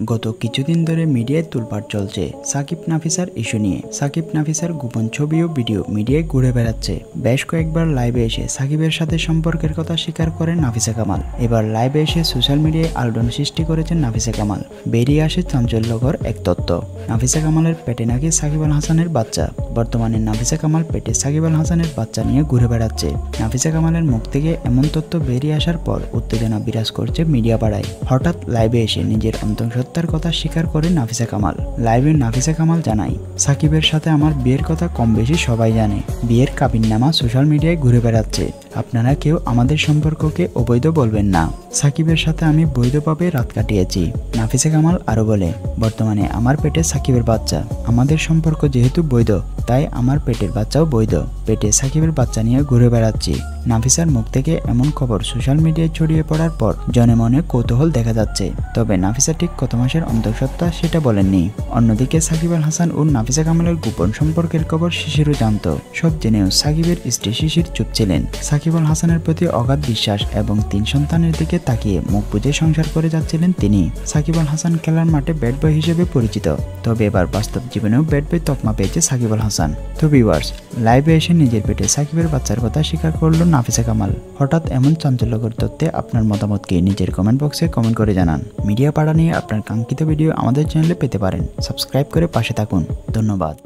গত কিছুদিন ধরে মিডিয়ায় তোলপাড় চলছে সাকিব নাফিসার ইস্যু নিয়ে। সাকিব নাফিসার গোপন ছবি ও ভিডিও মিডিয়ায় ঘুরে বেড়াচ্ছে। বেশ কয়েকবার লাইভে এসে সাকিবের সাথে সম্পর্কের কথা স্বীকার করেন নাফিসা কামাল। এবার লাইভে এসে সোশ্যাল মিডিয়ায় আলোড়ন সৃষ্টি করেছেন নাফিসা কামাল। বেরিয়ে আসে চাঞ্চল্যকর এক তথ্য, নাফিসা কামালের পেটে নাকি সাকিব আল হাসানের বাচ্চা। বর্তমানে নাফিসা কামাল পেটে সাকিব আল হাসানের বাচ্চা নিয়ে ঘুরে বেড়াচ্ছে। নাফিসা কামালের মুখ থেকে এমন তথ্য বেরিয়ে আসার পর উত্তেজনা বিরাজ করছে মিডিয়া পাড়ায়। হঠাৎ লাইভে এসে নিজের অন্তঃসত্ত্বার কথা স্বীকার করে নাফিসা কামাল। লাইভে নাফিসা কামাল জানায়, সাকিবের সাথে আমার বিয়ের কথা কম বেশি সবাই জানে। বিয়ের কাবিননামা সোশ্যাল মিডিয়ায় ঘুরে বেড়াচ্ছে। আপনারা কেউ আমাদের সম্পর্ককে অবৈধ বলবেন না। সাকিবের সাথে আমি বৈধভাবে রাত কাটিয়েছি। নাফিসা কামাল আরো বলে, বর্তমানে আমার পেটে সাকিবের বাচ্চা। আমাদের সম্পর্ক যেহেতু বৈধ, তাই আমার পেটের বাচ্চাও বৈধ। পেটে সাকিবের বাচ্চা নিয়ে ঘুরে বেড়াচ্ছি। নাফিসার মুখ থেকে এমন খবর সোশ্যাল মিডিয়ায় ছড়িয়ে পড়ার পর জনে মনে কৌতূহল দেখা যাচ্ছে। তবে নাফিসা ঠিক কত মাসের অন্তঃসত্ত্বা সেটা বলেননি। অন্যদিকে সাকিব আল হাসান ও নাফিসা কামালের গোপন সম্পর্কের খবর শিশিরও জানত। সব জেনেও সাকিবের স্ত্রী শিশির চুপ ছিলেন। সাকিব আল হাসানের প্রতি অগাধ বিশ্বাস এবং 3 সন্তানের দিকে তাকিয়ে মুখ বুজে সংসার করে যাচ্ছিলেন তিনি। সাকিব আল হাসান খেলার মাঠে ব্যাট বয় হিসেবে পরিচিত, তবে এবার বাস্তব জীবনেও ব্যাট বয় তকমা পেয়েছে সাকিব আল হাসান। তো ভিউয়ার্স, লাইভে এসে নিজের পেটে সাকিবের বাচ্চার কথা স্বীকার করল নাফিসা কামাল। হঠাৎ এমন চাঞ্চল্যকর তথ্যে আপনার মতামতকে নিজের কমেন্ট বক্সে কমেন্ট করে জানান। মিডিয়া পাড়া নিয়ে আপনার কাঙ্ক্ষিত ভিডিও আমাদের চ্যানেলে পেতে পারেন। সাবস্ক্রাইব করে পাশে থাকুন। ধন্যবাদ।